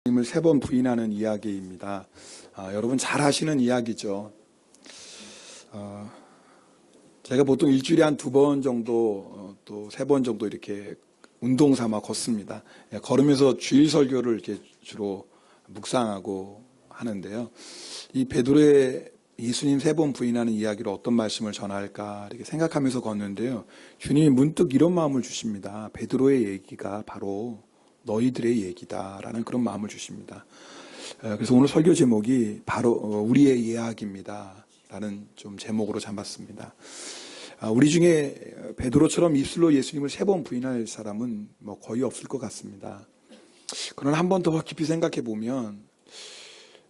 예수님을 3번 부인하는 이야기입니다. 여러분 잘 아시는 이야기죠. 제가 보통 일주일에 한 2번 정도 또 3번 정도 이렇게 운동 삼아 걷습니다. 걸으면서 주일 설교를 이렇게 주로 묵상하고 하는데요. 이 베드로의 예수님 3번 부인하는 이야기로 어떤 말씀을 전할까 이렇게 생각하면서 걷는데요. 주님이 문득 이런 마음을 주십니다. 베드로의 얘기가 바로 너희들의 얘기다라는 그런 마음을 주십니다. 그래서 오늘 설교 제목이 바로 우리의 이야기입니다 라는 좀 제목으로 잡았습니다. 우리 중에 베드로처럼 입술로 예수님을 3번 부인할 사람은 거의 없을 것 같습니다. 그러나 한 번 더 깊이 생각해 보면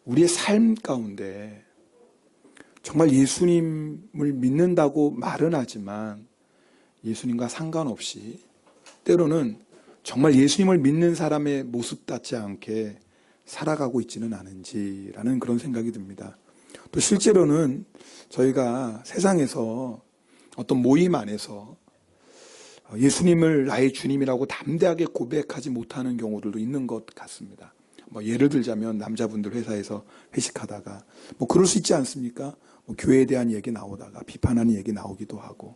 우리의 삶 가운데 정말 예수님을 믿는다고 말은 하지만 예수님과 상관없이 때로는 정말 예수님을 믿는 사람의 모습답지 않게 살아가고 있지는 않은지라는 그런 생각이 듭니다. 또 실제로는 저희가 세상에서 어떤 모임 안에서 예수님을 나의 주님이라고 담대하게 고백하지 못하는 경우들도 있는 것 같습니다. 예를 들자면 남자분들 회사에서 회식하다가 그럴 수 있지 않습니까? 교회에 대한 얘기 나오다가 비판하는 얘기 나오기도 하고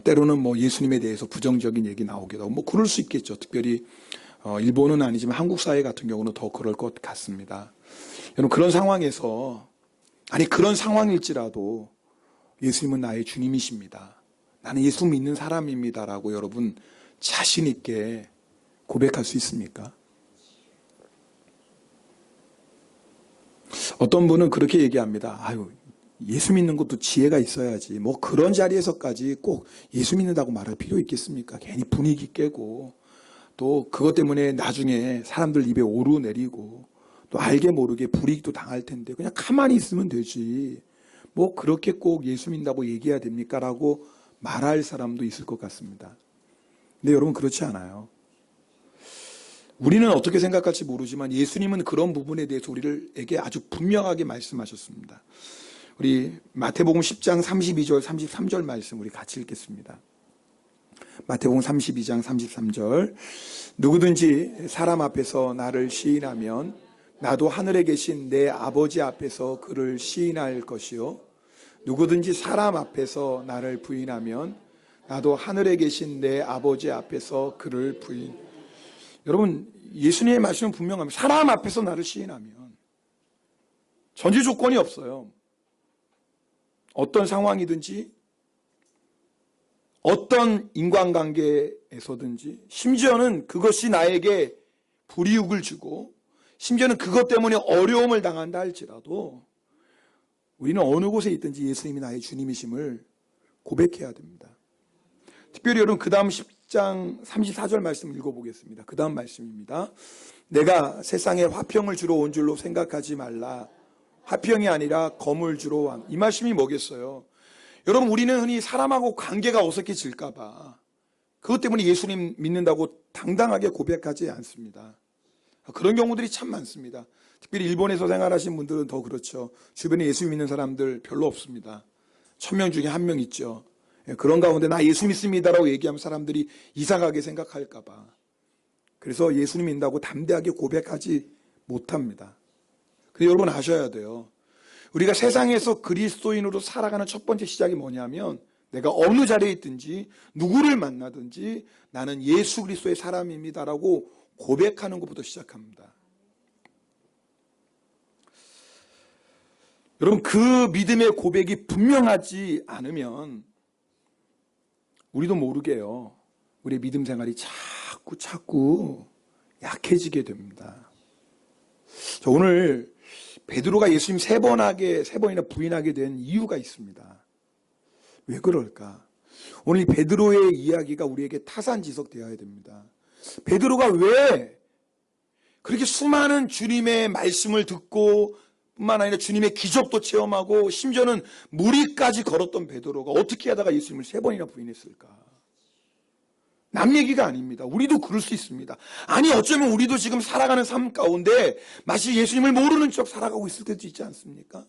때로는 예수님에 대해서 부정적인 얘기 나오기도 하고 그럴 수 있겠죠. 특별히 일본은 아니지만 한국 사회 같은 경우는 더 그럴 것 같습니다. 여러분 그런 상황에서 그런 상황일지라도 예수님은 나의 주님이십니다. 나는 예수 믿는 사람입니다라고 여러분 자신 있게 고백할 수 있습니까? 어떤 분은 그렇게 얘기합니다. 예수 믿는 것도 지혜가 있어야지. 그런 자리에서까지 꼭 예수 믿는다고 말할 필요 있겠습니까? 괜히 분위기 깨고 또 그것 때문에 나중에 사람들 입에 오르내리고 또 알게 모르게 불이익도 당할 텐데 그냥 가만히 있으면 되지. 그렇게 꼭 예수 믿는다고 얘기해야 됩니까? 라고 말할 사람도 있을 것 같습니다. 근데 여러분 그렇지 않아요. 우리는 어떻게 생각할지 모르지만 예수님은 그런 부분에 대해서 우리에게 아주 분명하게 말씀하셨습니다. 우리 마태복음 10장 32절 33절 말씀 우리 같이 읽겠습니다. 마태복음 32장 33절 누구든지 사람 앞에서 나를 시인하면 나도 하늘에 계신 내 아버지 앞에서 그를 시인할 것이요 누구든지 사람 앞에서 나를 부인하면 나도 하늘에 계신 내 아버지 앞에서 그를 부인. 여러분 예수님의 말씀은 분명합니다. 사람 앞에서 나를 시인하면 전제 조건이 없어요. 어떤 상황이든지 어떤 인간관계에서든지 심지어는 그것이 나에게 불이익을 주고 심지어는 그것 때문에 어려움을 당한다 할지라도 우리는 어느 곳에 있든지 예수님이 나의 주님이심을 고백해야 됩니다. 특별히 여러분 그 다음 10장 34절 말씀 읽어보겠습니다. 그 다음 말씀입니다. 내가 세상에 화평을 주러 온 줄로 생각하지 말라. 화평이 아니라 검을 주러 왕. 이 말씀이 뭐겠어요? 여러분 우리는 흔히 사람하고 관계가 어색해질까 봐 그것 때문에 예수님 믿는다고 당당하게 고백하지 않습니다. 그런 경우들이 참 많습니다. 특별히 일본에서 생활하신 분들은 더 그렇죠. 주변에 예수 믿는 사람들 별로 없습니다. 1000명 중에 1명 있죠. 그런 가운데 나 예수 믿습니다라고 얘기하면 사람들이 이상하게 생각할까 봐 그래서 예수님 믿는다고 담대하게 고백하지 못합니다. 그래서 여러분 아셔야 돼요. 우리가 세상에서 그리스도인으로 살아가는 첫 번째 시작이 뭐냐면 내가 어느 자리에 있든지 누구를 만나든지 나는 예수 그리스도의 사람입니다라고 고백하는 것부터 시작합니다. 여러분 그 믿음의 고백이 분명하지 않으면 우리도 모르게요. 우리의 믿음 생활이 자꾸 약해지게 됩니다. 자, 오늘 베드로가 예수님 3번이나 부인하게 된 이유가 있습니다. 왜 그럴까? 오늘 이 베드로의 이야기가 우리에게 타산지석되어야 됩니다. 베드로가 왜 그렇게 수많은 주님의 말씀을 듣고 뿐만 아니라 주님의 기적도 체험하고 심지어는 무리까지 걸었던 베드로가 어떻게 하다가 예수님을 3번이나 부인했을까? 남 얘기가 아닙니다. 우리도 그럴 수 있습니다. 어쩌면 우리도 지금 살아가는 삶 가운데 마치 예수님을 모르는 척 살아가고 있을 때도 있지 않습니까?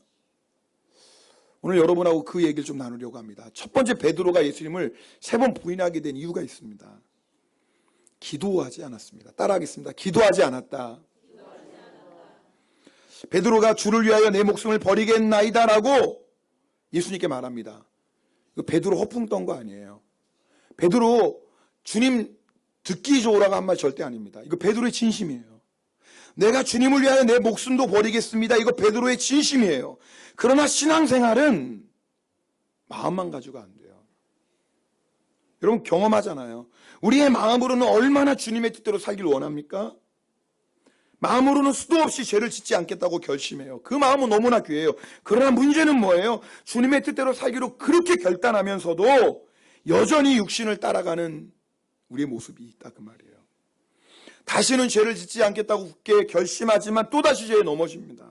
오늘 여러분하고 그 얘기를 좀 나누려고 합니다. 첫 번째 베드로가 예수님을 3번 부인하게 된 이유가 있습니다. 기도하지 않았습니다. 따라하겠습니다. 기도하지 않았다. 베드로가 주를 위하여 내 목숨을 버리겠나이다라고 예수님께 말합니다. 이거 베드로 허풍 떤 거 아니에요. 베드로 주님 듣기 좋으라고 한 말 절대 아닙니다. 이거 베드로의 진심이에요. 내가 주님을 위하여 내 목숨도 버리겠습니다. 이거 베드로의 진심이에요. 그러나 신앙생활은 마음만 가지고 안 돼요. 여러분 경험하잖아요. 우리의 마음으로는 얼마나 주님의 뜻대로 살기를 원합니까? 마음으로는 수도 없이 죄를 짓지 않겠다고 결심해요. 그 마음은 너무나 귀해요. 그러나 문제는 뭐예요? 주님의 뜻대로 살기로 그렇게 결단하면서도 여전히 육신을 따라가는 우리의 모습이 있다 그 말이에요. 다시는 죄를 짓지 않겠다고 굳게 결심하지만 또다시 죄에 넘어집니다.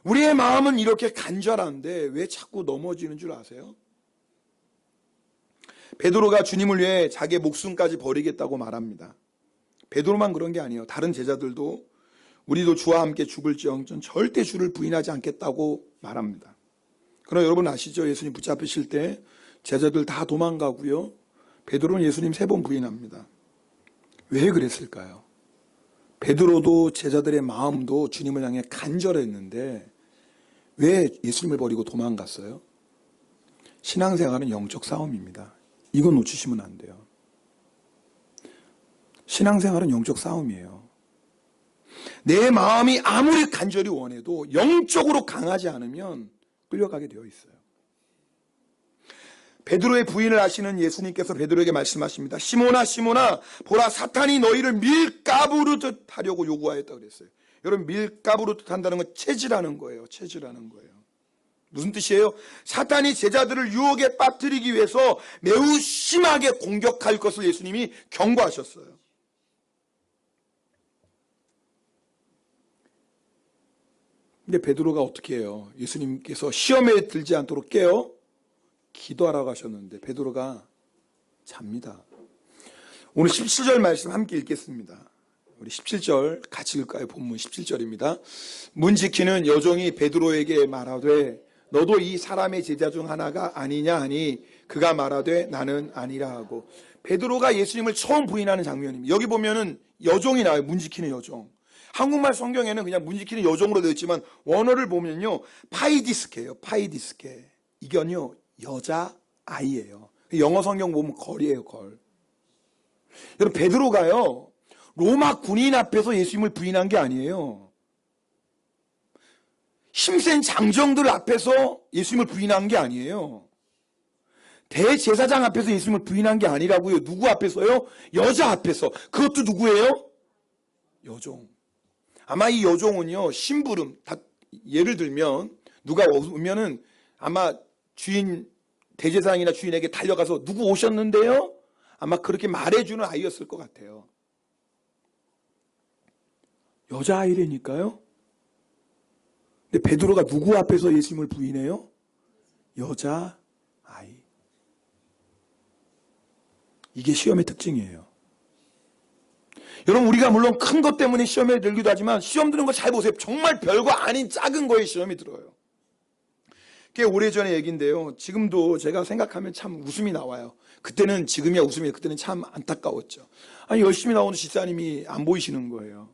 우리의 마음은 이렇게 간절한데 왜 자꾸 넘어지는 줄 아세요? 베드로가 주님을 위해 자기의 목숨까지 버리겠다고 말합니다. 베드로만 그런 게 아니에요. 다른 제자들도 우리도 주와 함께 죽을지언정 절대 주를 부인하지 않겠다고 말합니다. 그러나 여러분 아시죠? 예수님 붙잡히실 때 제자들 다 도망가고요. 베드로는 예수님 3번 부인합니다. 왜 그랬을까요? 베드로도 제자들의 마음도 주님을 향해 간절했는데 왜 예수님을 버리고 도망갔어요? 신앙생활은 영적 싸움입니다. 이건 놓치시면 안 돼요. 신앙생활은 영적 싸움이에요. 내 마음이 아무리 간절히 원해도 영적으로 강하지 않으면 끌려가게 되어 있어요. 베드로의 부인을 하시는 예수님께서 베드로에게 말씀하십니다. 시몬아 시몬아 보라 사탄이 너희를 밀가부르듯 하려고 요구하였다고 그랬어요. 여러분 밀가부르듯 한다는 건 체질하는 거예요. 체질하는 거예요. 무슨 뜻이에요? 사탄이 제자들을 유혹에 빠뜨리기 위해서 매우 심하게 공격할 것을 예수님이 경고하셨어요. 근데 베드로가 어떻게 해요? 예수님께서 시험에 들지 않도록 깨어 기도하라고 하셨는데 베드로가 잡니다. 오늘 17절 말씀 함께 읽겠습니다. 우리 17절 같이 읽을까요? 본문 17절입니다. 문 지키는 여종이 베드로에게 말하되 너도 이 사람의 제자 중 하나가 아니냐 하니 그가 말하되 나는 아니라 하고 베드로가 예수님을 처음 부인하는 장면입니다. 여기 보면은 여종이 나와요. 문 지키는 여종. 한국말 성경에는 그냥 문 지키는 여종으로 되어 있지만 원어를 보면요 파이디스케예요. 파이디스케. 이건요 여자 아이예요. 영어 성경 보면 걸이에요. 걸. 여러분 베드로가요 로마 군인 앞에서 예수님을 부인한 게 아니에요. 힘센 장정들 앞에서 예수님을 부인한 게 아니에요. 대제사장 앞에서 예수님을 부인한 게 아니라고요. 누구 앞에서요? 여자 앞에서. 그것도 누구예요? 여종. 아마 이 여종은요 심부름. 예를 들면 누가 오면은 아마 주인 대제사장이나 주인에게 달려가서 누구 오셨는데요? 아마 그렇게 말해주는 아이였을 것 같아요. 여자아이라니까요. 근데 베드로가 누구 앞에서 예수님을 부인해요? 여자아이. 이게 시험의 특징이에요. 여러분 우리가 물론 큰 것 때문에 시험에 들기도 하지만 시험 드는 거 잘 보세요. 정말 별거 아닌 작은 거에 시험이 들어요. 꽤 오래전의 얘기인데요. 지금도 제가 생각하면 참 웃음이 나와요. 그때는 지금이야 웃음이 그때는 참 안타까웠죠. 아니 열심히 나오는 집사님이 안 보이시는 거예요.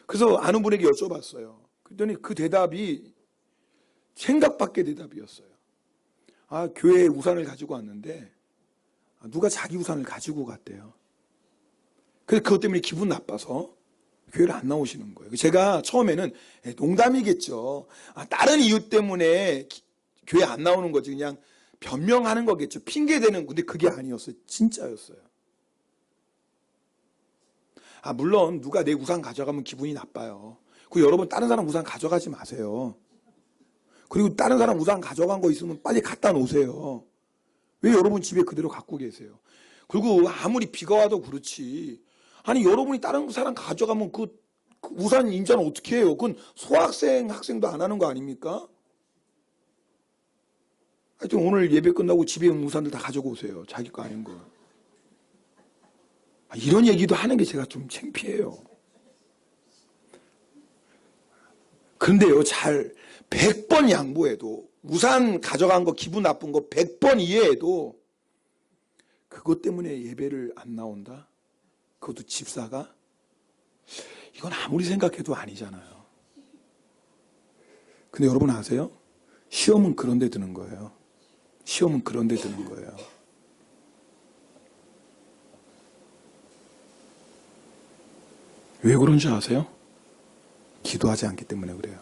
그래서 아는 분에게 여쭤봤어요. 그랬더니 그 대답이 생각 밖의 대답이었어요. 아 교회에 우산을 가지고 왔는데 누가 자기 우산을 가지고 갔대요. 그래서 그것 때문에 기분 나빠서 교회를 안 나오시는 거예요. 제가 처음에는 농담이겠죠. 다른 이유 때문에 교회 안 나오는 거지 그냥 변명하는 거겠죠. 핑계대는 건데 그게 아니었어요. 진짜였어요. 물론 누가 내 우산 가져가면 기분이 나빠요. 그리고 여러분 다른 사람 우산 가져가지 마세요. 그리고 다른 사람 우산 가져간 거 있으면 빨리 갖다 놓으세요. 왜 여러분 집에 그대로 갖고 계세요? 그리고 아무리 비가 와도 그렇지. 아니 여러분이 다른 사람 가져가면 그 우산 임자는 어떻게 해요? 그건 소학생, 학생도 안 하는 거 아닙니까? 하여튼 오늘 예배 끝나고 집에 있는 우산들 다 가지고 오세요. 자기 거 아닌 거. 이런 얘기도 하는 게 제가 좀 창피해요. 그런데요, 100번 양보해도 우산 가져간 거 기분 나쁜 거 100번 이해해도 그것 때문에 예배를 안 나온다? 그것도 집사가? 이건 아무리 생각해도 아니잖아요. 근데 여러분 아세요? 시험은 그런 데 드는 거예요. 시험은 그런 데 드는 거예요. 왜 그런지 아세요? 기도하지 않기 때문에 그래요.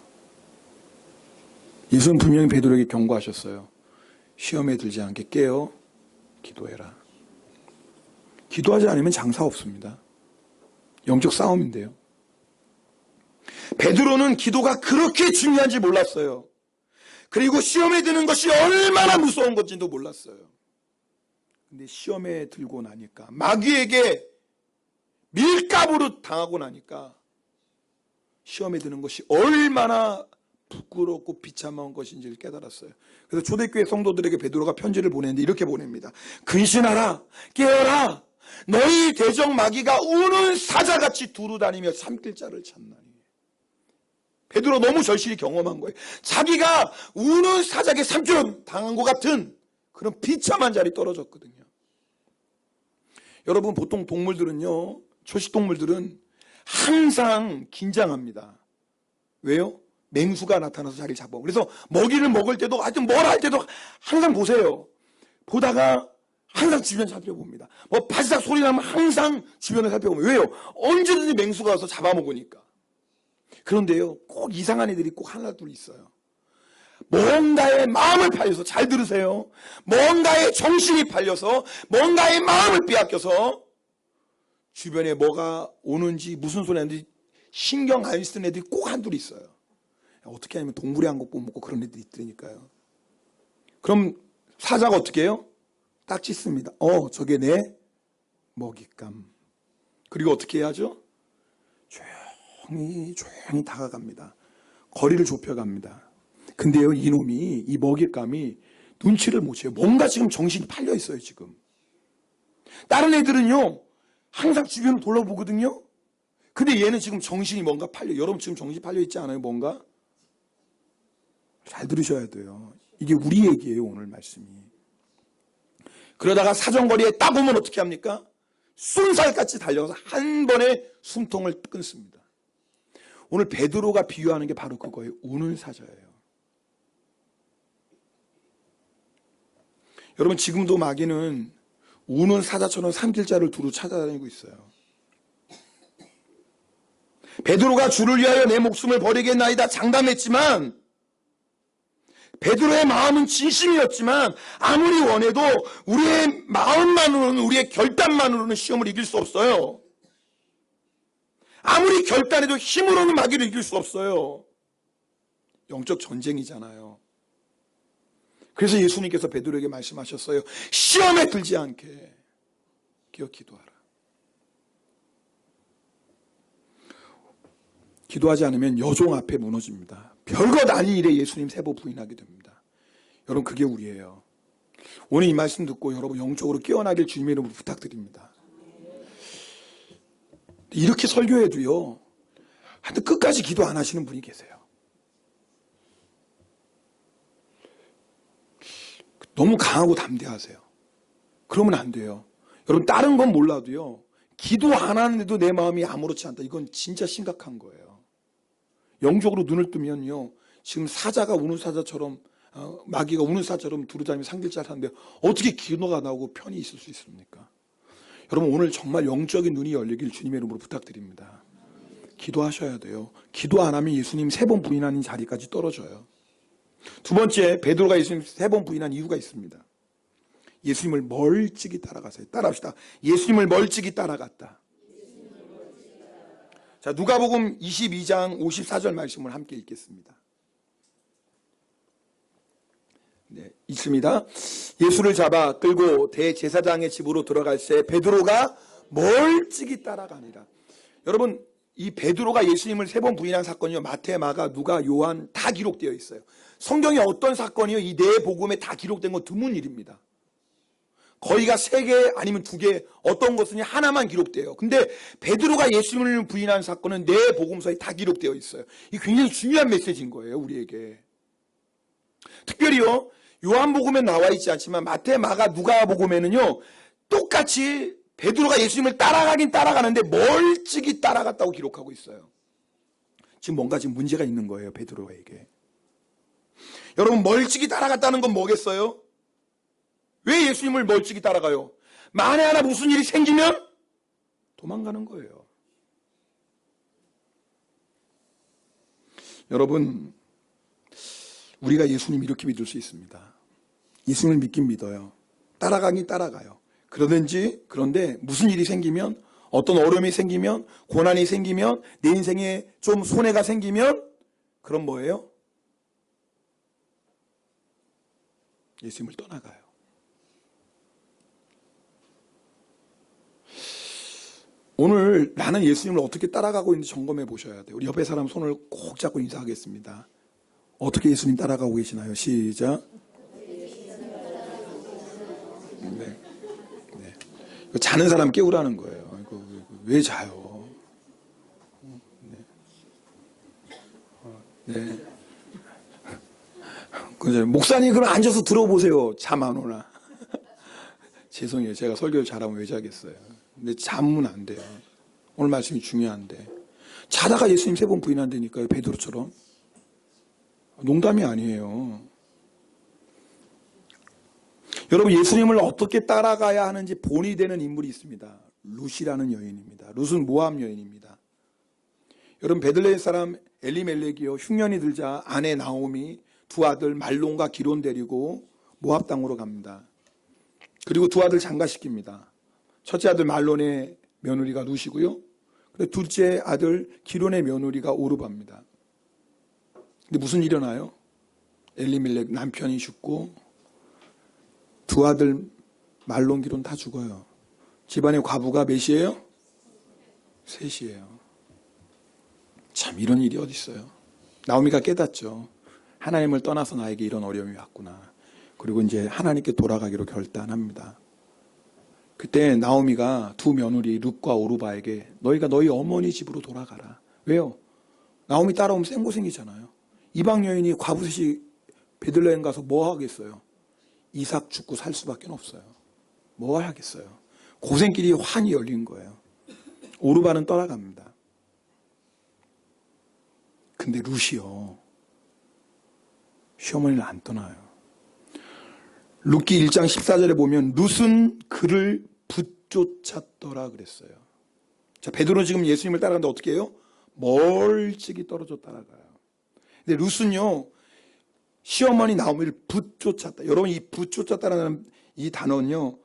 예수는 분명히 베드로에게 경고하셨어요. 시험에 들지 않게 깨어 기도해라. 기도하지 않으면 장사 없습니다. 영적 싸움인데요. 베드로는 기도가 그렇게 중요한지 몰랐어요. 그리고 시험에 드는 것이 얼마나 무서운 건지도 몰랐어요. 근데 시험에 들고 나니까, 마귀에게 밀가부로 당하고 나니까 시험에 드는 것이 얼마나 부끄럽고 비참한 것인지를 깨달았어요. 그래서 초대교회 성도들에게 베드로가 편지를 보냈는데 이렇게 보냅니다. 근신하라, 깨어라, 너희 대적 마귀가 우는 사자같이 두루다니며 삼킬 자를 찾나니. 베드로 너무 절실히 경험한 거예요. 자기가 우는 사자에게 삼킬 당한 것 같은 그런 비참한 자리 떨어졌거든요. 여러분, 보통 동물들은요, 초식동물들은 항상 긴장합니다. 왜요? 맹수가 나타나서 자기를 잡아. 그래서 먹이를 먹을 때도, 하여튼 뭘 할 때도 항상 보세요. 보다가 항상 주변 살펴봅니다. 뭐 바지락 소리 나면 항상 주변을 살펴봅니다. 왜요? 언제든지 맹수가 와서 잡아먹으니까. 그런데요, 꼭 이상한 애들이 꼭 하나 둘 있어요. 뭔가에 마음을 팔려서, 잘 들으세요. 뭔가에 정신이 팔려서, 뭔가의 마음을 빼앗겨서 주변에 뭐가 오는지 무슨 소리 하는지 신경 안 쓰는 애들이 꼭 한둘 있어요. 어떻게 하면 동물의 한 곡 못 먹고 그런 애들이 있으니까요. 그럼 사자가 어떻게 해요? 딱 찢습니다. 저게 내 먹잇감. 그리고 어떻게 해야죠? 조용히 다가갑니다. 거리를 좁혀갑니다. 근데요, 이놈이, 이 먹잇감이 눈치를 못 채요. 뭔가 지금 정신이 팔려 있어요, 지금. 다른 애들은요, 항상 주변을 돌아보거든요. 근데 얘는 지금 정신이 뭔가 팔려. 여러분 지금 정신이 팔려 있지 않아요? 뭔가? 잘 들으셔야 돼요. 이게 우리 얘기예요, 오늘 말씀이. 그러다가 사정거리에 딱 오면 어떻게 합니까? 쏜살같이 달려가서 한 번에 숨통을 끊습니다. 오늘 베드로가 비유하는 게 바로 그거예요. 우는 사자예요. 여러분, 지금도 마귀는 우는 사자처럼 삼킬 자를 두루 찾아다니고 있어요. 베드로가 주를 위하여 내 목숨을 버리겠나이다 장담했지만, 베드로의 마음은 진심이었지만 아무리 원해도 우리의 마음만으로는, 우리의 결단만으로는 시험을 이길 수 없어요. 아무리 결단해도 힘으로는 마귀를 이길 수 없어요. 영적 전쟁이잖아요. 그래서 예수님께서 베드로에게 말씀하셨어요. 시험에 들지 않게 기어 기도하라. 기도하지 않으면 여종 앞에 무너집니다. 별것 아닌 일에 예수님 3번 부인하게 됩니다. 여러분, 그게 우리예요. 오늘 이 말씀 듣고 여러분 영적으로 깨어나길 주님의 이름으로 부탁드립니다. 이렇게 설교해도요, 하여튼 끝까지 기도 안 하시는 분이 계세요. 너무 강하고 담대하세요. 그러면 안 돼요. 여러분, 다른 건 몰라도요, 기도 안 하는데도 내 마음이 아무렇지 않다. 이건 진짜 심각한 거예요. 영적으로 눈을 뜨면요, 지금 사자가 우는 사자처럼, 마귀가 우는 사자처럼 두루다니며 상길자를 하는데 어떻게 기도가 나오고 편히 있을 수 있습니까? 여러분, 오늘 정말 영적인 눈이 열리길 주님의 이름으로 부탁드립니다. 기도하셔야 돼요. 기도 안 하면 예수님 3번 부인하는 자리까지 떨어져요. 두 번째, 베드로가 예수님 3번 부인한 이유가 있습니다. 예수님을 멀찍이 따라가세요. 따라합시다. 예수님을 멀찍이 따라갔다. 자, 누가복음 22장 54절 말씀을 함께 읽겠습니다. 네, 있습니다. 예수를 잡아 끌고 대제사장의 집으로 들어갈 때 베드로가 멀찍이 따라가니라. 여러분, 이 베드로가 예수님을 3번 부인한 사건이요, 마태, 마가, 누가, 요한 다 기록되어 있어요. 성경에 어떤 사건이요, 이 네 복음에 다 기록된 건 드문 일입니다. 거의가 3개 아니면 2개, 어떤 것은 하나만 기록돼요. 근데 베드로가 예수님을 부인한 사건은 네 복음서에 다 기록되어 있어요. 이 굉장히 중요한 메시지인 거예요, 우리에게. 특별히요, 요한복음에 나와 있지 않지만 마태, 마가, 누가복음에는요, 똑같이 베드로가 예수님을 따라가긴 따라가는데 멀찍이 따라갔다고 기록하고 있어요. 지금 뭔가 문제가 있는 거예요, 베드로에게. 여러분, 멀찍이 따라갔다는 건 뭐겠어요? 왜 예수님을 멀찍이 따라가요? 만에 하나 무슨 일이 생기면 도망가는 거예요. 여러분, 우리가 예수님 이렇게 믿을 수 있습니다. 예수님을 믿긴 믿어요. 따라가긴 따라가요. 그런데 무슨 일이 생기면, 어떤 어려움이 생기면, 고난이 생기면, 내 인생에 좀 손해가 생기면, 그럼 뭐예요? 예수님을 떠나가요. 오늘 나는 예수님을 어떻게 따라가고 있는지 점검해 보셔야 돼요. 우리 옆에 사람 손을 꼭 잡고 인사하겠습니다. 어떻게 예수님 따라가고 계시나요? 시작. 네. 네. 자는 사람 깨우라는 거예요. 이거 왜 자요? 네. 네. 목사님 그럼 앉아서 들어보세요. 잠 안 오나? 죄송해요. 제가 설교를 잘하면 왜 자겠어요. 근데 잠은 안 돼요. 오늘 말씀이 중요한데. 자다가 예수님 3번 부인한다니까요. 베드로처럼. 농담이 아니에요. 여러분, 예수님을 어떻게 따라가야 하는지 본이 되는 인물이 있습니다. 룻이라는 여인입니다. 룻은 모압 여인입니다. 여러분, 베들레헴 사람 엘리멜렉이요, 흉년이 들자 아내 나오미, 2 아들 말론과 기론 데리고 모압 땅으로 갑니다. 그리고 2 아들 장가시킵니다. 첫째 아들 말론의 며느리가 룻이고요. 그리고 둘째 아들 기론의 며느리가 오르바입니다. 근데 무슨 일이 일어나요? 엘리멜렉 남편이 죽고 2 아들 말론, 기론 다 죽어요. 집안의 과부가 몇이에요? 3이에요. 참, 이런 일이 어디 있어요? 나오미가 깨닫죠. 하나님을 떠나서 나에게 이런 어려움이 왔구나. 그리고 이제 하나님께 돌아가기로 결단합니다. 그때 나오미가 2 며느리 룻과 오르바에게 너희가 너희 어머니 집으로 돌아가라. 왜요? 나오미 따라오면 생고생이잖아요. 이방 여인이 과부 셋이 베들레헴 가서 뭐 하겠어요? 이삭 죽고 살 수밖에 없어요. 뭐 하겠어요? 고생길이 환히 열린 거예요. 오르바는 떠나갑니다. 근데 룻이요, 시어머니를 안 떠나요. 룻기 1장 14절에 보면 룻은 그를 붙쫓았더라 그랬어요. 자, 베드로는 지금 예수님을 따라가는데 어떻게 해요? 멀찍이 떨어져 따라가요. 근데 룻은요, 시어머니 나오미를 붙쫓았다. 여러분, 이 붙쫓았다라는 이 단어는요,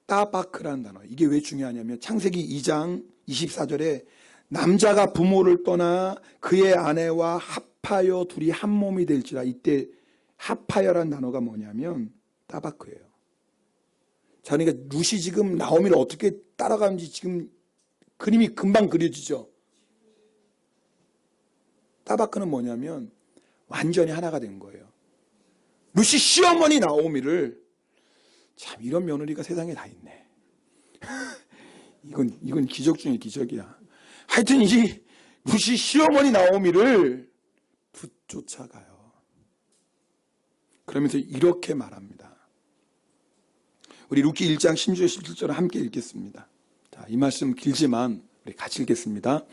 따바크라는 단어. 이게 왜 중요하냐면 창세기 2장 24절에 남자가 부모를 떠나 그의 아내와 합하여 둘이 한 몸이 될지라. 이때 합하여라는 단어가 뭐냐면 따바크예요. 자, 그러니까 룻이 지금 나오미를 어떻게 따라가는지 지금 그림이 금방 그려지죠. 따바크는 뭐냐면 완전히 하나가 된 거예요. 룻이 시어머니 나오미를, 참, 이런 며느리가 세상에 다 있네. 이건 기적 중에 기적이야. 하여튼 이 룻이 시어머니 나오미를 붙쫓아가요. 그러면서 이렇게 말합니다. 우리 룻기 1장 16절 17절을 함께 읽겠습니다. 자, 이 말씀 길지만 우리 같이 읽겠습니다.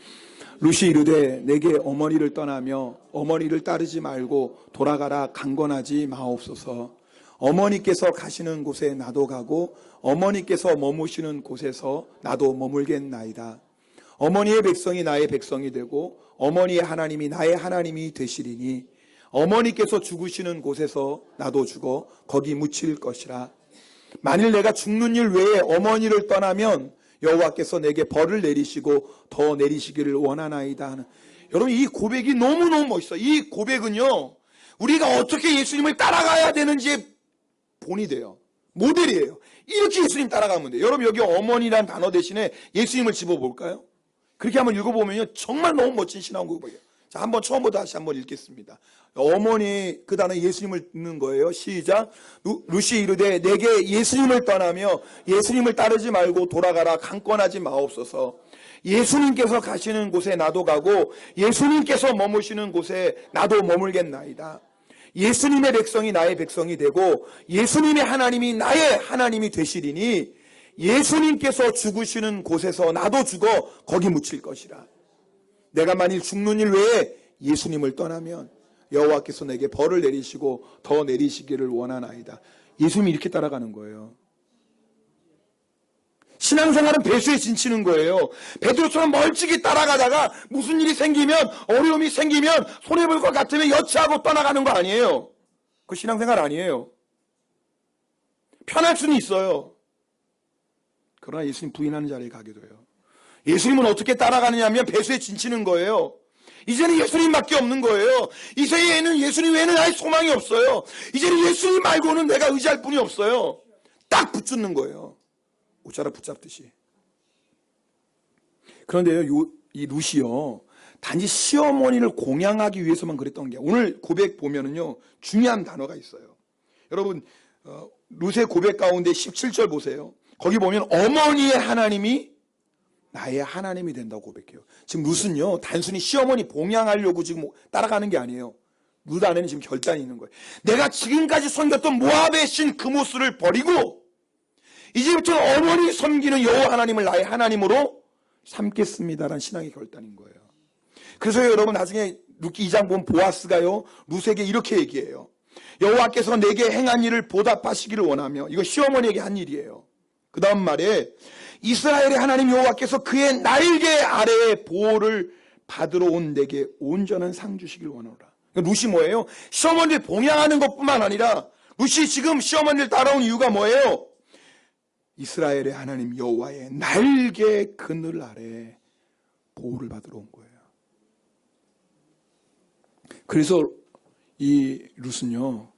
룻이 이르되 내게 어머니를 떠나며 어머니를 따르지 말고 돌아가라 강권하지 마옵소서. 어머니께서 가시는 곳에 나도 가고 어머니께서 머무시는 곳에서 나도 머물겠나이다. 어머니의 백성이 나의 백성이 되고 어머니의 하나님이 나의 하나님이 되시리니 어머니께서 죽으시는 곳에서 나도 죽어 거기 묻힐 것이라. 만일 내가 죽는 일 외에 어머니를 떠나면 여호와께서 내게 벌을 내리시고 더 내리시기를 원하나이다 하는, 여러분, 이 고백이 너무너무 멋있어요. 이 고백은요, 우리가 어떻게 예수님을 따라가야 되는지 본이 돼요. 모델이에요. 이렇게 예수님 따라가면 돼요. 여러분, 여기 어머니란 단어 대신에 예수님을 집어볼까요? 그렇게 한번 읽어보면요, 정말 너무 멋진 신앙 고백이에요. 자, 한번 처음부터 다시 한번 읽겠습니다. 어머니, 그 단어 예수님을 읽는 거예요. 시작. 룻이 이르되 내게 예수님을 떠나며 예수님을 따르지 말고 돌아가라 강권하지 마옵소서. 예수님께서 가시는 곳에 나도 가고 예수님께서 머무시는 곳에 나도 머물겠나이다. 예수님의 백성이 나의 백성이 되고 예수님의 하나님이 나의 하나님이 되시리니 예수님께서 죽으시는 곳에서 나도 죽어 거기 묻힐 것이라. 내가 만일 죽는 일 외에 예수님을 떠나면 여호와께서 내게 벌을 내리시고 더 내리시기를 원하나이다. 예수님이 이렇게 따라가는 거예요. 신앙생활은 배수에 진치는 거예요. 베드로처럼 멀찍이 따라가다가 무슨 일이 생기면, 어려움이 생기면, 손해볼 것 같으면 여차하고 떠나가는 거 아니에요. 그 신앙생활 아니에요. 편할 수는 있어요. 그러나 예수님 부인하는 자리에 가게 돼요. 예수님은 어떻게 따라가느냐 하면 배수에 진치는 거예요. 이제는 예수님밖에 없는 거예요. 이 세계에는 예수님 외에는 아예 소망이 없어요. 이제는 예수님 말고는 내가 의지할 분이 없어요. 딱 붙잡는 거예요. 옷자락 붙잡듯이. 그런데요, 이 룻이요, 단지 시어머니를 공양하기 위해서만 그랬던 게, 오늘 고백 보면은요, 중요한 단어가 있어요. 여러분, 룻의 고백 가운데 17절 보세요. 거기 보면 어머니의 하나님이 나의 하나님이 된다고 고백해요. 지금 룻은요, 단순히 시어머니 봉양하려고 지금 따라가는 게 아니에요. 룻 안에는 지금 결단이 있는 거예요. 내가 지금까지 섬겼던 모압의 신 그모스를 버리고 이제부터 어머니 섬기는 여호와 하나님을 나의 하나님으로 삼겠습니다라는 신앙의 결단인 거예요. 그래서 여러분 나중에 룻기 2장 보면 보아스가요, 룻에게 이렇게 얘기해요. 여호와께서 내게 행한 일을 보답하시기를 원하며, 이거 시어머니에게 한 일이에요. 그 다음 말에 이스라엘의 하나님 여호와께서 그의 날개 아래에 보호를 받으러 온 내게 온전한 상 주시길 원하노라. 룻이 뭐예요? 시어머니를 봉양하는 것뿐만 아니라 룻이 지금 시어머니를 따라온 이유가 뭐예요? 이스라엘의 하나님 여호와의 날개 그늘 아래 보호를 받으러 온 거예요. 그래서 이 룻은요,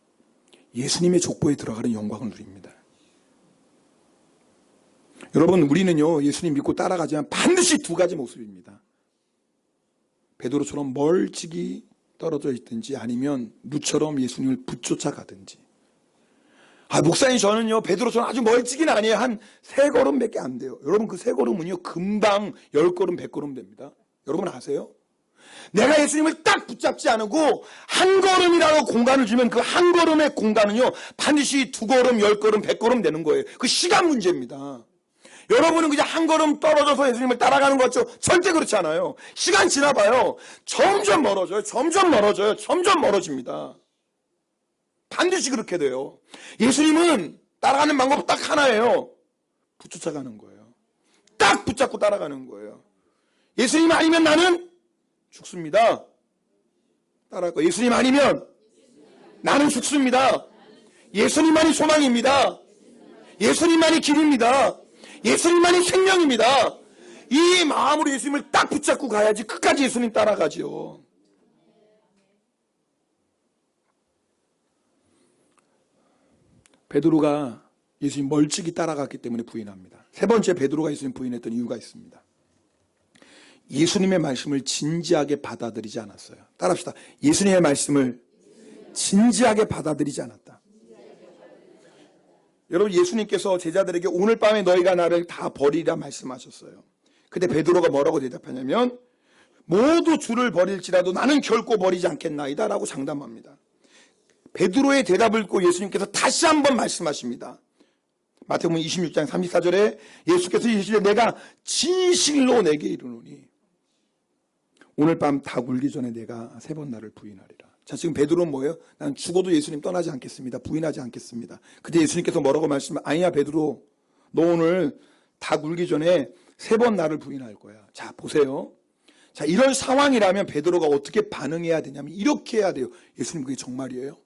예수님의 족보에 들어가는 영광을 누립니다. 여러분, 우리는요, 예수님 믿고 따라가지만 반드시 두 가지 모습입니다. 베드로처럼 멀찍이 떨어져 있든지, 아니면 룻처럼 예수님을 붙쫓아가든지. 목사님, 저는요, 베드로처럼 아주 멀찍이는 아니에요. 한 3걸음밖에 안 돼요. 여러분, 그 3걸음은요, 금방 10걸음, 100걸음 됩니다. 여러분 아세요? 내가 예수님을 딱 붙잡지 않고 한 걸음이라도 공간을 주면 그 한 걸음의 공간은요, 반드시 2걸음, 10걸음, 100걸음 되는 거예요. 그 시간 문제입니다. 여러분은 그냥 한 걸음 떨어져서 예수님을 따라가는 것 같죠? 절대 그렇지 않아요. 시간 지나봐요. 점점 멀어져요. 점점 멀어져요. 점점 멀어집니다. 반드시 그렇게 돼요. 예수님은 따라가는 방법 딱 하나예요. 붙여가는 거예요. 딱 붙잡고 따라가는 거예요. 예수님 아니면 나는 죽습니다. 따라갈 거예요. 예수님 아니면 나는 죽습니다. 예수님만이 소망입니다. 예수님만이 길입니다. 예수님만이 생명입니다. 이 마음으로 예수님을 딱 붙잡고 가야지 끝까지 예수님 따라가죠. 베드로가 예수님 멀찍이 따라갔기 때문에 부인합니다. 세 번째, 베드로가 예수님 부인했던 이유가 있습니다. 예수님의 말씀을 진지하게 받아들이지 않았어요. 따라합시다. 예수님의 말씀을 진지하게 받아들이지 않았다. 여러분, 예수님께서 제자들에게 오늘 밤에 너희가 나를 다 버리라 말씀하셨어요. 근데 베드로가 뭐라고 대답하냐면, 모두 주를 버릴지라도 나는 결코 버리지 않겠나이다 라고 장담합니다. 베드로의 대답을 듣고 예수님께서 다시 한번 말씀하십니다. 마태복음 26장 34절에 예수께서 이르시되 내가 진실로 내게 이르노니 오늘 밤 닭 울기 전에 내가 3번 나를 부인하리라. 자, 지금 베드로는 뭐예요? 난 죽어도 예수님 떠나지 않겠습니다. 부인하지 않겠습니다. 근데 예수님께서 뭐라고 말씀하시면, 아니야 베드로, 너 오늘 닭 울기 전에 3번 나를 부인할 거야. 자, 보세요. 자, 이런 상황이라면 베드로가 어떻게 반응해야 되냐면 이렇게 해야 돼요. 예수님, 그게 정말이에요?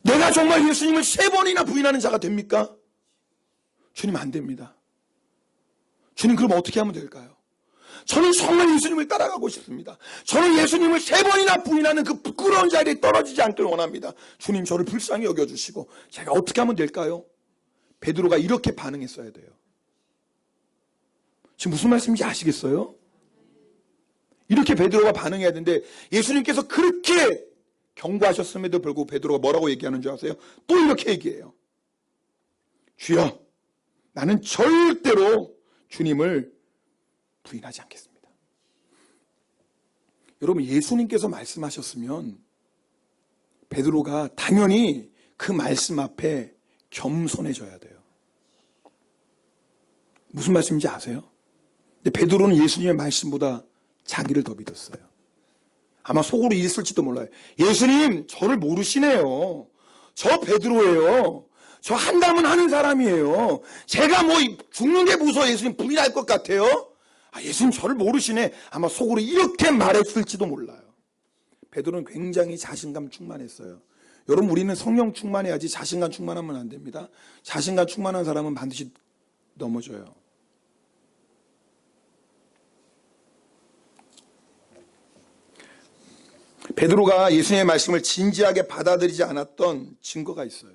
내가 정말 예수님을 3번이나 부인하는 자가 됩니까? 주님, 안 됩니다. 주님, 그럼 어떻게 하면 될까요? 저는 정말 예수님을 따라가고 싶습니다. 저는 예수님을 3번이나 부인하는 그 부끄러운 자리에 떨어지지 않길 원합니다. 주님, 저를 불쌍히 여겨주시고 제가 어떻게 하면 될까요? 베드로가 이렇게 반응했어야 돼요. 지금 무슨 말씀인지 아시겠어요? 이렇게 베드로가 반응해야 되는데 예수님께서 그렇게 경고하셨음에도 불구하고 베드로가 뭐라고 얘기하는 줄 아세요? 또 이렇게 얘기해요. 주여, 나는 절대로 주님을 부인하지 않겠습니다. 여러분, 예수님께서 말씀하셨으면 베드로가 당연히 그 말씀 앞에 겸손해져야 돼요. 무슨 말씀인지 아세요? 근데 베드로는 예수님의 말씀보다 자기를 더 믿었어요. 아마 속으로 이랬을지도 몰라요. 예수님, 저를 모르시네요. 저 베드로예요. 저 한다면 하는 사람이에요. 제가 뭐 죽는 게 무서워 예수님 부인할 것 같아요. 예수님 저를 모르시네. 아마 속으로 이렇게 말했을지도 몰라요. 베드로는 굉장히 자신감 충만했어요. 여러분, 우리는 성령 충만해야지 자신감 충만하면 안 됩니다. 자신감 충만한 사람은 반드시 넘어져요. 베드로가 예수님의 말씀을 진지하게 받아들이지 않았던 증거가 있어요.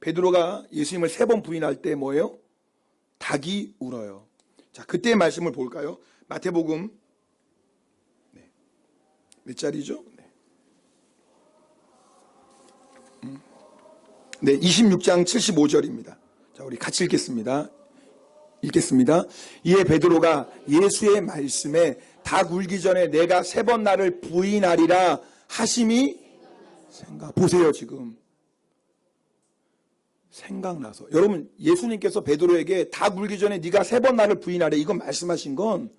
베드로가 예수님을 3번 부인할 때 뭐예요? 닭이 울어요. 자, 그때의 말씀을 볼까요? 마태복음 몇 자리죠? 네, 26장 75절입니다. 자, 우리 같이 읽겠습니다. 이에 베드로가 예수의 말씀에 닭 울기 전에 내가 3번 나를 부인하리라 하심이 보세요, 지금. 생각나서. 여러분, 예수님께서 베드로에게 닭 울기 전에 네가 3번 나를 부인하래. 이건 말씀하신 건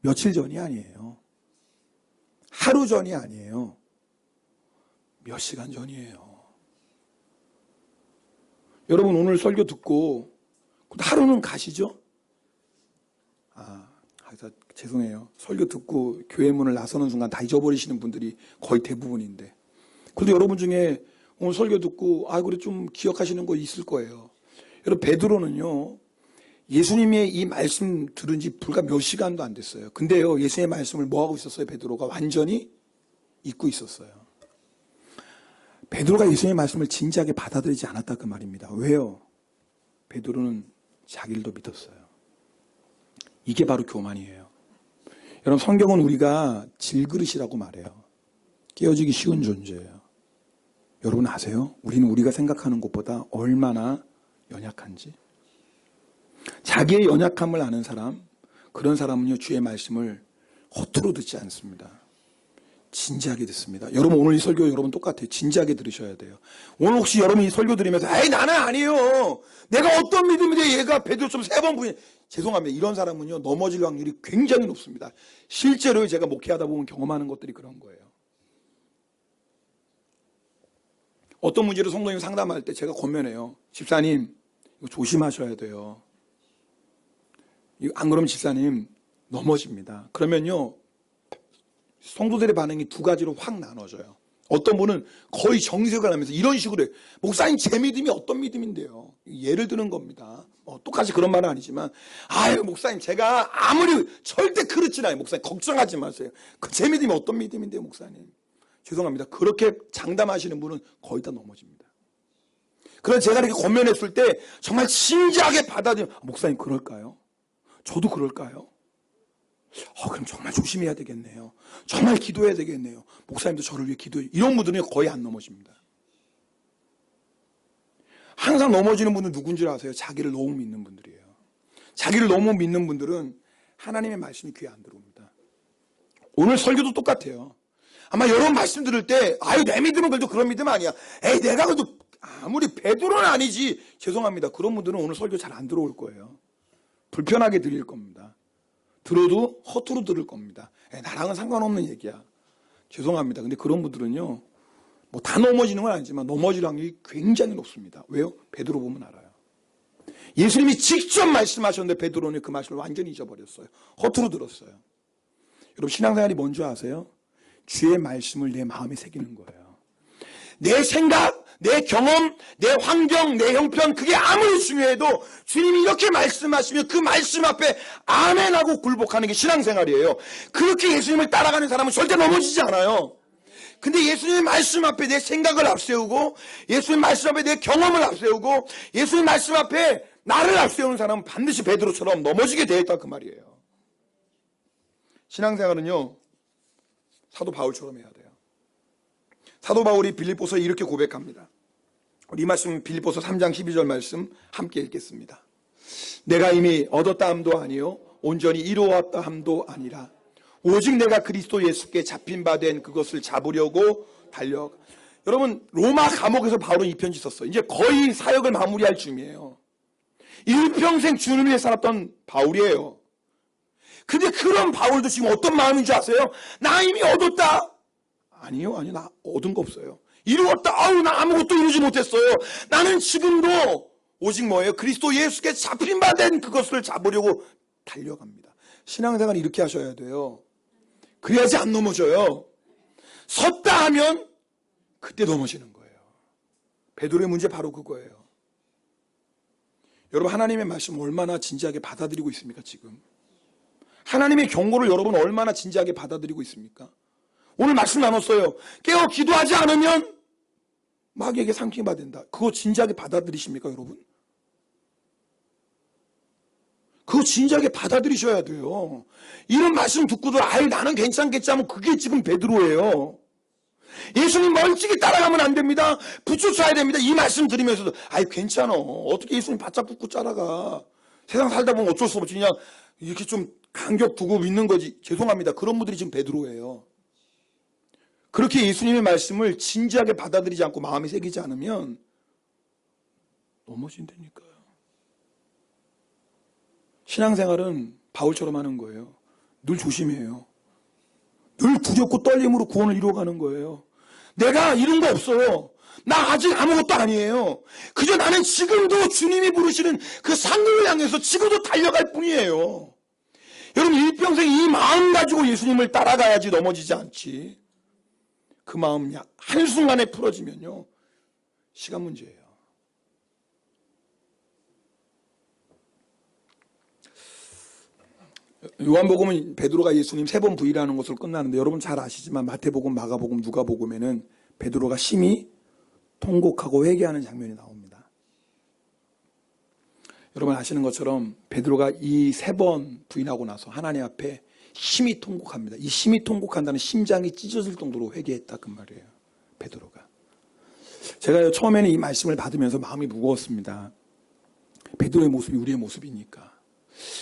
며칠 전이 아니에요. 하루 전이 아니에요. 몇 시간 전이에요. 여러분, 오늘 설교 듣고 하루는 가시죠? 죄송해요. 설교 듣고 교회 문을 나서는 순간 다 잊어버리시는 분들이 거의 대부분인데. 그래도 여러분 중에 오늘 설교 듣고 그래 좀 기억하시는 거 있을 거예요. 여러분, 베드로는요, 예수님의 이 말씀 들은 지 불과 몇 시간도 안 됐어요. 근데요, 예수님의 말씀을 뭐 하고 있었어요? 베드로가 완전히 잊고 있었어요. 베드로가 예수님의 말씀을 진지하게 받아들이지 않았다 그 말입니다. 왜요? 베드로는 자기를 더 믿었어요. 이게 바로 교만이에요. 여러분, 성경은 우리가 질그릇이라고 말해요. 깨어지기 쉬운 존재예요. 여러분 아세요? 우리는 우리가 생각하는 것보다 얼마나 연약한지. 자기의 연약함을 아는 사람, 그런 사람은요, 주의 말씀을 허투루 듣지 않습니다. 진지하게 듣습니다. 여러분, 오늘 이 설교 여러분 똑같아요. 진지하게 들으셔야 돼요. 오늘 혹시 여러분 이 설교 들으면서 나는 아니에요. 내가 어떤 믿음인데 얘가 베드로처럼 3번 부인. 죄송합니다. 이런 사람은요, 넘어질 확률이 굉장히 높습니다. 실제로 제가 목회하다 보면 경험하는 것들이 그런 거예요. 어떤 문제로 성도님 상담할 때 제가 권면해요. 집사님, 이거 조심하셔야 돼요. 안 그러면 집사님 넘어집니다. 그러면요, 성도들의 반응이 2가지로 확 나눠져요. 어떤 분은 거의 정색을 하면서 이런 식으로 해요. 목사님, 제 믿음이 어떤 믿음인데요? 예를 드는 겁니다. 똑같이 그런 말은 아니지만, 목사님, 제가 아무리 절대 그렇진 않아요. 목사님, 걱정하지 마세요. 제 믿음이 어떤 믿음인데요, 목사님? 죄송합니다. 그렇게 장담하시는 분은 거의 다 넘어집니다. 그래서 제가 이렇게 권면했을 때 정말 진지하게 받아들이면, 목사님, 그럴까요? 저도 그럴까요? 그럼 정말 조심해야 되겠네요. 정말 기도해야 되겠네요. 목사님도 저를 위해 기도해요. 이런 분들은 거의 안 넘어집니다. 항상 넘어지는 분은 누군지 아세요? 자기를 너무 믿는 분들이에요. 자기를 너무 믿는 분들은 하나님의 말씀이 귀에 안 들어옵니다. 오늘 설교도 똑같아요. 아마 여러분 말씀 들을 때 내 믿음은 그래도 그런 믿음 아니야. 내가 그래도 아무리 베드로는 아니지. 죄송합니다. 그런 분들은 오늘 설교 잘 안 들어올 거예요. 불편하게 들릴 겁니다. 들어도 허투루 들을 겁니다. 나랑은 상관없는 얘기야. 죄송합니다. 근데 그런 분들은요, 뭐 다 넘어지는 건 아니지만 넘어질 확률이 굉장히 높습니다. 왜요? 베드로 보면 알아요. 예수님이 직접 말씀하셨는데 베드로는 그 말씀을 완전히 잊어버렸어요. 허투루 들었어요. 여러분, 신앙생활이 뭔지 아세요? 주의 말씀을 내 마음에 새기는 거예요. 내 생각, 내 경험, 내 환경, 내 형편, 그게 아무리 중요해도 주님이 이렇게 말씀하시면 그 말씀 앞에 아멘하고 굴복하는 게 신앙생활이에요. 그렇게 예수님을 따라가는 사람은 절대 넘어지지 않아요. 근데 예수님의 말씀 앞에 내 생각을 앞세우고, 예수님 말씀 앞에 내 경험을 앞세우고, 예수님 말씀 앞에 나를 앞세우는 사람은 반드시 베드로처럼 넘어지게 되어 있다 그 말이에요. 신앙생활은요, 사도 바울처럼 해야 돼요. 사도 바울이 빌립보서에 이렇게 고백합니다. 우리 말씀 빌립보서 3장 12절 말씀 함께 읽겠습니다. 내가 이미 얻었다 함도 아니요 온전히 이루었다 함도 아니라 오직 내가 그리스도 예수께 잡힌 바 된 그것을 잡으려고 달려. 여러분, 로마 감옥에서 바울은 이 편지 썼어요. 이제 거의 사역을 마무리할 중이에요. 일평생 주님을 위해 살았던 바울이에요. 근데 그런 바울도 지금 어떤 마음인지 아세요? 나 이미 얻었다. 아니요, 나 얻은 거 없어요. 이루었다. 아우, 나 아무것도 이루지 못했어요. 나는 지금도 오직 뭐예요? 그리스도 예수께 잡힌 바 된 그것을 잡으려고 달려갑니다. 신앙생활 이렇게 하셔야 돼요. 그래야지 안 넘어져요. 섰다 하면 그때 넘어지는 거예요. 베드로의 문제 바로 그거예요. 여러분, 하나님의 말씀 얼마나 진지하게 받아들이고 있습니까? 지금 하나님의 경고를 여러분 얼마나 진지하게 받아들이고 있습니까? 오늘 말씀 나눴어요. 깨어 기도하지 않으면 마귀에게 상킹받는다. 그거 진지하게 받아들이십니까, 여러분? 그거 진지하게 받아들이셔야 돼요. 이런 말씀 듣고도 아유 나는 괜찮겠지 하면 그게 지금 베드로예요. 예수님 멀찍이 따라가면 안 됩니다. 붙여줘야 됩니다. 이 말씀 들으면서도 아유 괜찮아. 어떻게 예수님 바짝 붙고 따라가. 세상 살다 보면 어쩔 수 없지. 그냥 이렇게 좀 간격 두고 믿는 거지. 죄송합니다. 그런 분들이 지금 베드로예요. 그렇게 예수님의 말씀을 진지하게 받아들이지 않고 마음에 새기지 않으면 넘어진다니까요. 신앙생활은 바울처럼 하는 거예요. 늘 조심해요. 늘 두렵고 떨림으로 구원을 이루어가는 거예요. 내가 이런 거 없어요. 나 아직 아무것도 아니에요. 그저 나는 지금도 주님이 부르시는 그 상급을 향해서 지금도 달려갈 뿐이에요. 여러분, 일평생 이 마음 가지고 예수님을 따라가야지 넘어지지 않지. 그 마음 한순간에 풀어지면요, 시간 문제예요. 요한복음은 베드로가 예수님 3번 부인하는 것으로 끝나는데, 여러분 잘 아시지만 마태복음, 마가복음, 누가복음에는 베드로가 심히 통곡하고 회개하는 장면이 나옵니다. 여러분 아시는 것처럼 베드로가 이 3번 부인하고 나서 하나님 앞에 심히 통곡합니다. 이 심히 통곡한다는 심장이 찢어질 정도로 회개했다 그 말이에요. 베드로가. 제가 처음에는 이 말씀을 받으면서 마음이 무거웠습니다. 베드로의 모습이 우리의 모습이니까.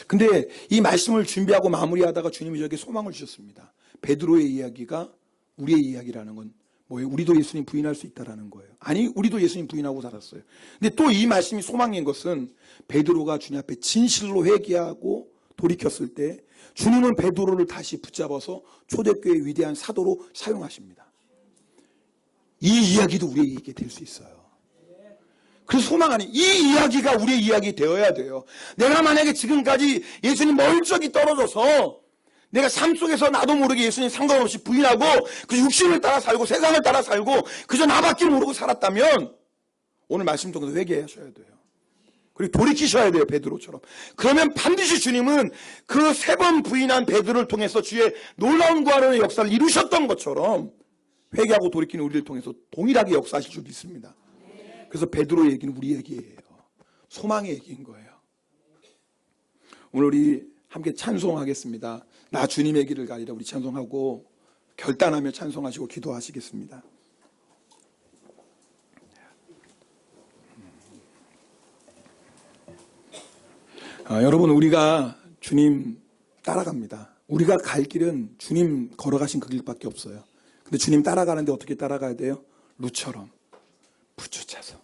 근데 이 말씀을 준비하고 마무리하다가 주님이 저에게 소망을 주셨습니다. 베드로의 이야기가 우리의 이야기라는 건 뭐예요? 우리도 예수님 부인할 수 있다라는 거예요. 아니, 우리도 예수님 부인하고 살았어요. 근데 또 이 말씀이 소망인 것은 베드로가 주님 앞에 진실로 회개하고 돌이켰을 때 주님은 베드로를 다시 붙잡아서 초대교회의 위대한 사도로 사용하십니다. 이 이야기도 우리에게 될 수 있어요. 그래서 소망 아니, 이 이야기가 우리의 이야기 되어야 돼요. 내가 만약에 지금까지 예수님 멀쩡히 떨어져서 내가 삶 속에서 나도 모르게 예수님 상관없이 부인하고 그 육신을 따라 살고 세상을 따라 살고 그저 나밖에 모르고 살았다면 오늘 말씀 통해서 회개하셔야 돼요. 그리고 돌이키셔야 돼요, 베드로처럼. 그러면 반드시 주님은 그 3번 부인한 베드로를 통해서 주의 놀라운 구원의 역사를 이루셨던 것처럼 회개하고 돌이키는 우리를 통해서 동일하게 역사하실 줄 믿습니다. 그래서 베드로의 얘기는 우리 얘기예요. 소망의 얘기인 거예요. 오늘 우리 함께 찬송하겠습니다. 나 주님의 길을 가리라. 우리 찬송하고 결단하며 찬송하시고 기도하시겠습니다. 여러분, 우리가 주님 따라갑니다. 우리가 갈 길은 주님 걸어가신 그 길밖에 없어요. 근데 주님 따라가는데 어떻게 따라가야 돼요? 루처럼 부추차서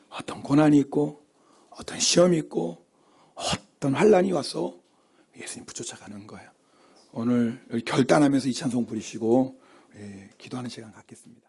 어떤 고난이 있고 어떤 시험이 있고 어떤 환란이 와서 예수님 붙여가는 거예요. 오늘 결단하면서 이 찬송 부르시고 기도하는 시간 갖겠습니다.